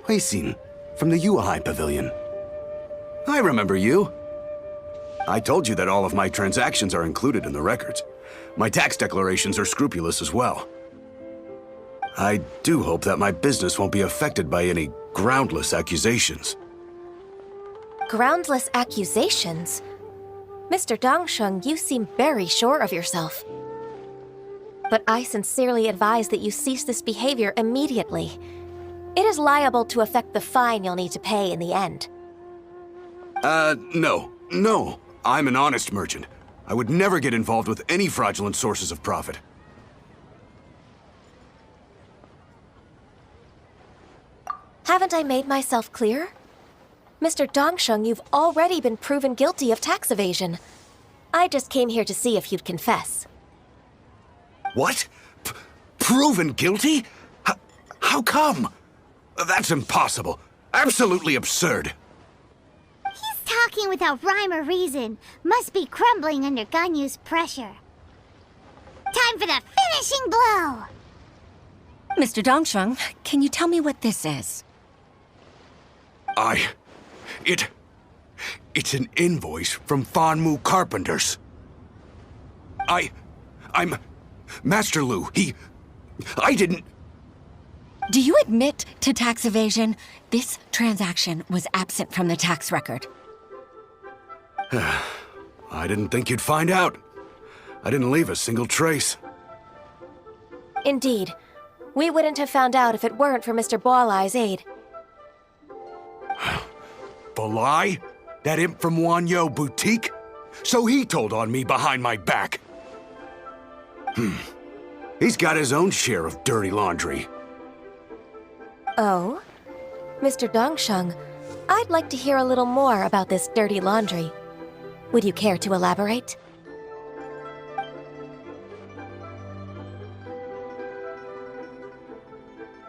Huixin from the Yuehai Pavilion? I remember you. I told you that all of my transactions are included in the records. My tax declarations are scrupulous as well. I do hope that my business won't be affected by any groundless accusations. Groundless accusations? Mr. Dongsheng, you seem very sure of yourself. But I sincerely advise that you cease this behavior immediately. It is liable to affect the fine you'll need to pay in the end. No. I'm an honest merchant. I would never get involved with any fraudulent sources of profit. Haven't I made myself clear? Mr. Dongsheng, you've already been proven guilty of tax evasion. I just came here to see if you'd confess. What? Proven guilty? How come? That's impossible. Absolutely absurd. He's talking without rhyme or reason. Must be crumbling under Ganyu's pressure. Time for the finishing blow! Mr. Dongsheng, can you tell me what this is? It's an invoice from Fanmu Carpenters. I'm Master Lu. I didn't... Do you admit to tax evasion? This transaction was absent from the tax record. I didn't think you'd find out. I didn't leave a single trace. Indeed. We wouldn't have found out if it weren't for Mr. Boalai's aid. Balai? That imp from Wanyo Boutique? So he told on me behind my back. He's got his own share of dirty laundry. Oh? Mr. Dongsheng, I'd like to hear a little more about this dirty laundry. Would you care to elaborate?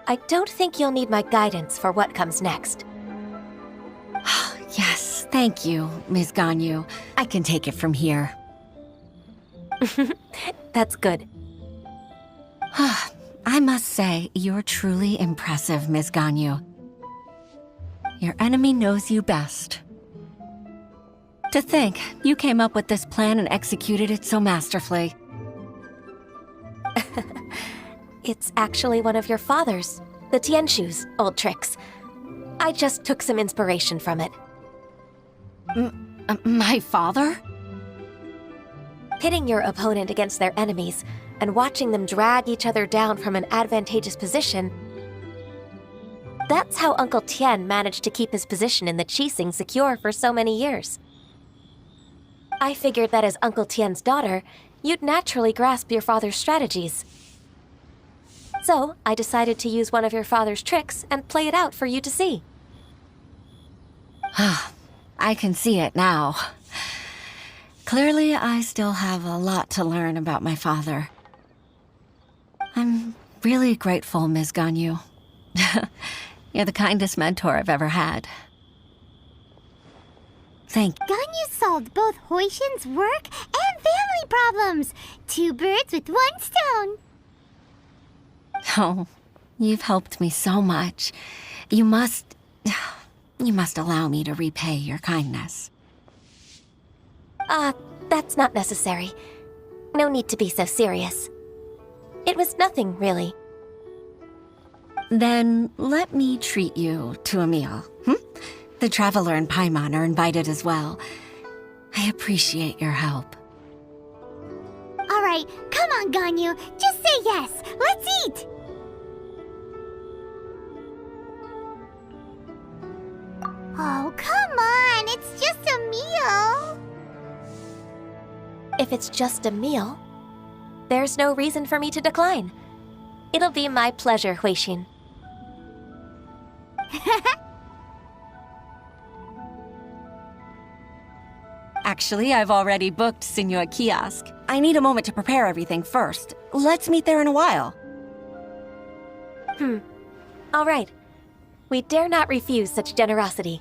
I don't think you'll need my guidance for what comes next. Yes, thank you, Ms. Ganyu. I can take it from here. That's good. I must say, you're truly impressive, Ms. Ganyu. Your enemy knows you best. To think, you came up with this plan and executed it so masterfully. It's actually one of your father's, the Tianshu's, old tricks. I just took some inspiration from it. My father? Pitting your opponent against their enemies and watching them drag each other down from an advantageous position. That's how Uncle Tian managed to keep his position in the Qixing secure for so many years. I figured that as Uncle Tian's daughter, you'd naturally grasp your father's strategies. So, I decided to use one of your father's tricks and play it out for you to see. I can see it now. Clearly, I still have a lot to learn about my father. I'm really grateful, Ms. Ganyu. You're the kindest mentor I've ever had. Thank you. Ganyu solved both Huixin's work and family problems. 2 birds with 1 stone. Oh, you've helped me so much. You must allow me to repay your kindness. That's not necessary. No need to be so serious. It was nothing, really. Then let me treat you to a meal. The Traveler and Paimon are invited as well. I appreciate your help. All right, come on, Ganyu. Just say yes. Let's eat. Oh, come on. It's just a meal. If it's just a meal, there's no reason for me to decline. It'll be my pleasure, Huixin. Actually, I've already booked Senor Kiosk. I need a moment to prepare everything first. Let's meet there in a while. All right. We dare not refuse such generosity.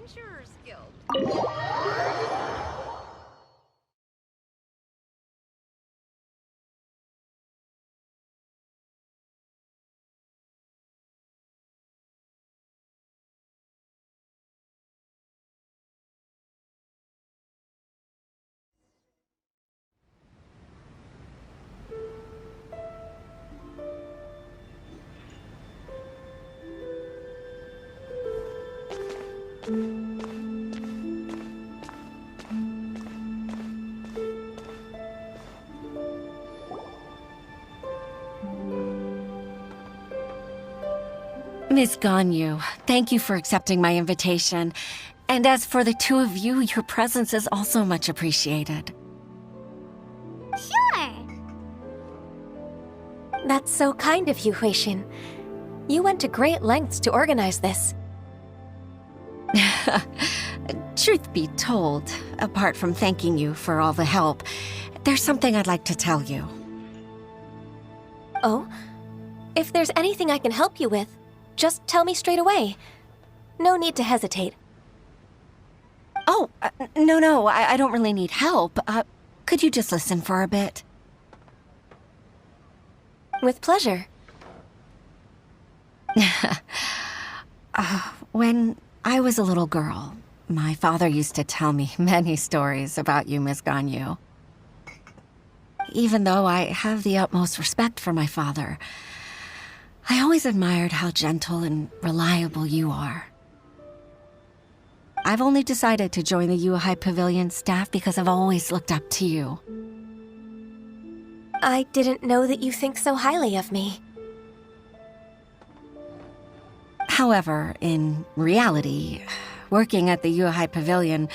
Adventurers Guild. Miss Ganyu, thank you for accepting my invitation. And as for the two of you, your presence is also much appreciated. Sure. That's so kind of you, Huixin. You went to great lengths to organize this. Truth be told, apart from thanking you for all the help, there's something I'd like to tell you. Oh? If there's anything I can help you with, just tell me straight away. No need to hesitate. Oh, no, I don't really need help. Could you just listen for a bit? With pleasure. When I was a little girl, my father used to tell me many stories about you, Miss Ganyu. Even though I have the utmost respect for my father, I always admired how gentle and reliable you are. I've only decided to join the Yuhai Pavilion staff because I've always looked up to you. I didn't know that you think so highly of me. However, in reality, working at the Yuhai Pavilion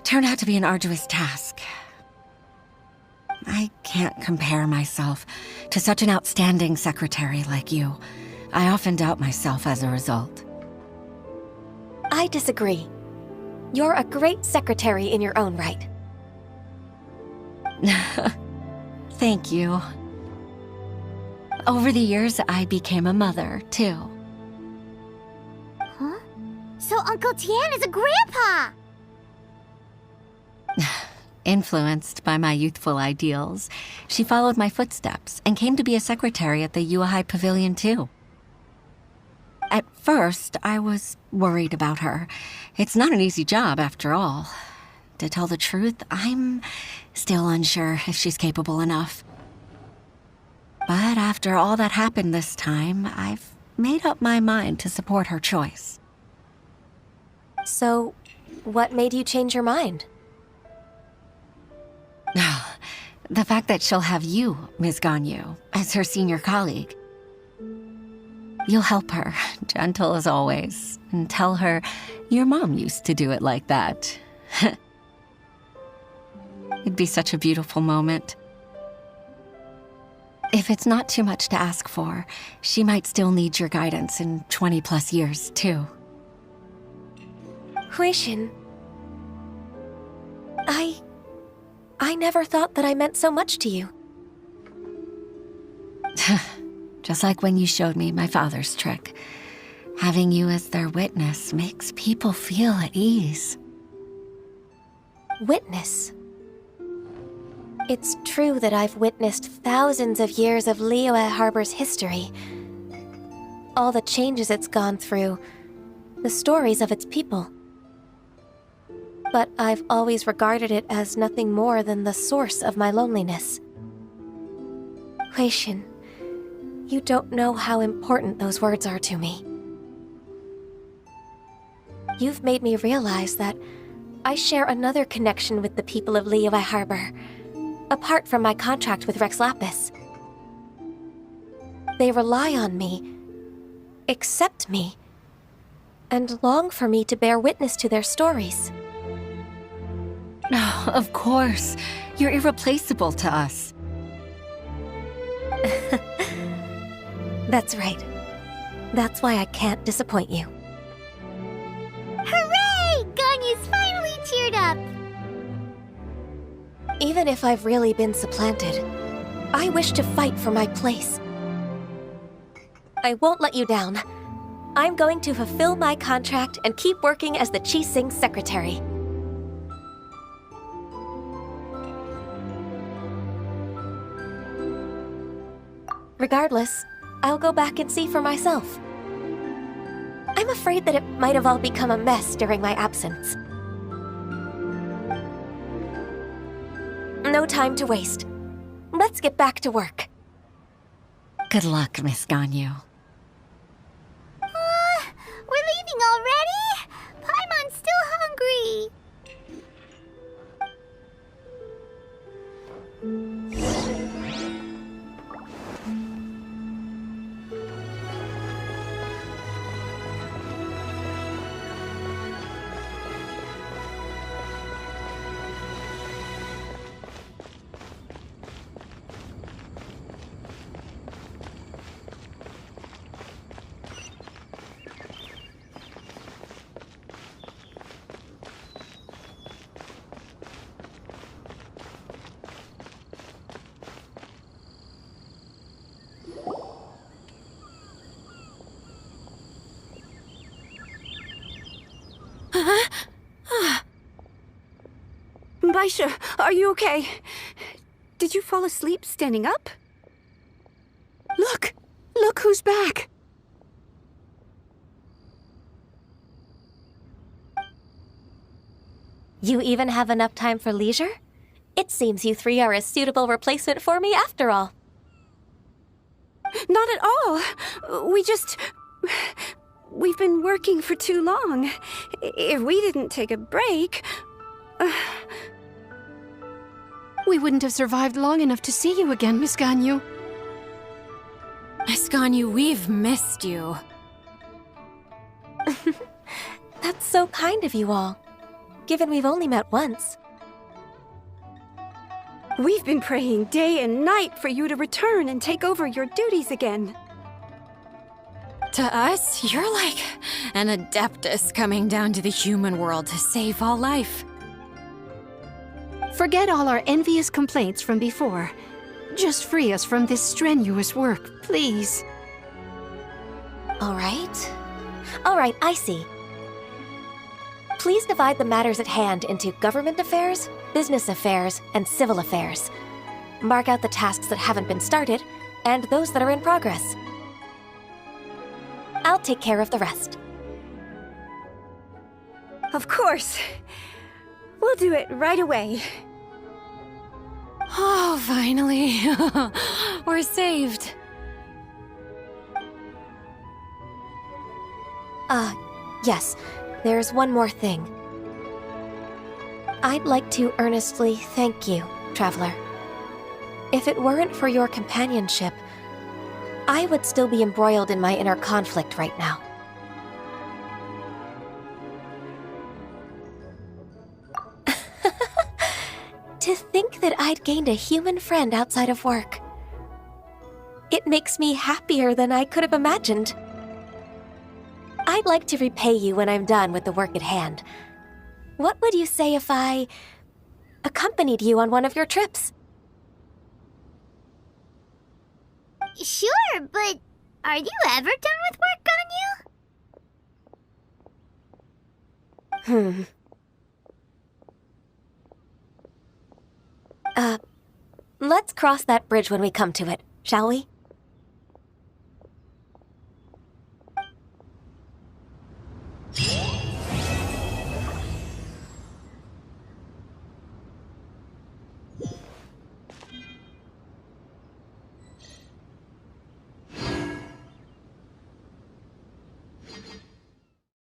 turned out to be an arduous task. I can't compare myself to such an outstanding secretary like you. I often doubt myself as a result. I disagree. You're a great secretary in your own right. Thank you. Over the years, I became a mother, too. Huh? So Uncle Tian is a grandpa! Influenced by my youthful ideals, she followed my footsteps and came to be a secretary at the Yuhai Pavilion too. At first, I was worried about her. It's not an easy job, after all. To tell the truth, I'm still unsure if she's capable enough. But after all that happened this time, I've made up my mind to support her choice. So, what made you change your mind? The fact that she'll have you, Ms. Ganyu, as her senior colleague. You'll help her, gentle as always, and tell her your mom used to do it like that. It'd be such a beautiful moment. If it's not too much to ask for, she might still need your guidance in 20+ years, too. Huixin, I never thought that I meant so much to you. Just like when you showed me my father's trick. Having you as their witness makes people feel at ease. Witness? It's true that I've witnessed thousands of years of Liyue Harbor's history. All the changes it's gone through, the stories of its people. But I've always regarded it as nothing more than the source of my loneliness. Huixin, you don't know how important those words are to me. You've made me realize that I share another connection with the people of Liyue Harbor, apart from my contract with Rex Lapis. They rely on me, accept me, and long for me to bear witness to their stories. Oh, of course. You're irreplaceable to us. That's right. That's why I can't disappoint you. Hooray! Ganyu's finally cheered up! Even if I've really been supplanted, I wish to fight for my place. I won't let you down. I'm going to fulfill my contract and keep working as the Qixing secretary. Regardless, I'll go back and see for myself. I'm afraid that it might have all become a mess during my absence. No time to waste. Let's get back to work. Good luck, Miss Ganyu. We're leaving already? Paimon's still hungry. Baisha, are you okay? Did you fall asleep standing up? Look! Look who's back! You even have enough time for leisure? It seems you three are a suitable replacement for me after all. Not at all. We've been working for too long. If we didn't take a break... We wouldn't have survived long enough to see you again, Miss Ganyu. Miss Ganyu, we've missed you. That's so kind of you all, given we've only met once. We've been praying day and night for you to return and take over your duties again. To us, you're like an adeptus coming down to the human world to save all life. Forget all our envious complaints from before. Just free us from this strenuous work, please. All right, I see. Please divide the matters at hand into government affairs, business affairs, and civil affairs. Mark out the tasks that haven't been started, and those that are in progress. I'll take care of the rest. Of course. We'll do it right away. Oh, finally. We're saved. Yes. There's one more thing. I'd like to earnestly thank you, Traveler. If it weren't for your companionship, I would still be embroiled in my inner conflict right now. To think that I'd gained a human friend outside of work. It makes me happier than I could have imagined. I'd like to repay you when I'm done with the work at hand. What would you say if I accompanied you on one of your trips? Sure, but are you ever done with work, Ganyu? Let's cross that bridge when we come to it, shall we?